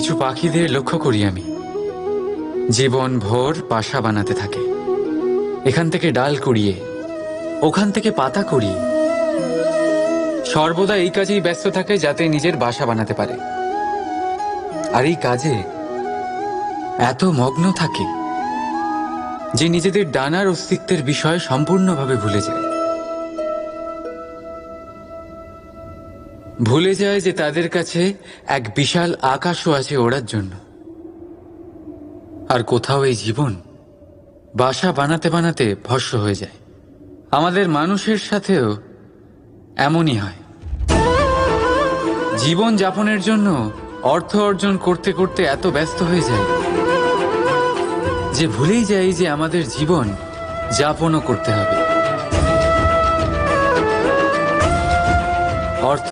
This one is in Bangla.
কিছু পাখিদের লক্ষ্য করি আমি, জীবন ভোর বাসা বানাতে থাকে। এখান থেকে ডাল কুড়িয়ে, ওখান থেকে পাতা কুড়িয়ে, সর্বদা এই কাজেই ব্যস্ত থাকে যাতে নিজের বাসা বানাতে পারে। আর এই কাজে এত মগ্ন থাকে যে নিজেদের ডানার অস্তিত্বের বিষয় সম্পূর্ণভাবে ভুলে যায়। ভুলে যায় যে তাদের কাছে এক বিশাল আকাশও আছে ওড়ার জন্য। আর কোথাও এই জীবন বাসা বানাতে বানাতে ভস্ম হয়ে যায়। আমাদের মানুষের সাথেও এমনই হয়। জীবন যাপনের জন্য অর্থ অর্জন করতে করতে এত ব্যস্ত হয়ে যায় যে ভুলেই যাই যে আমাদের জীবন যাপনও করতে হবে। অর্থ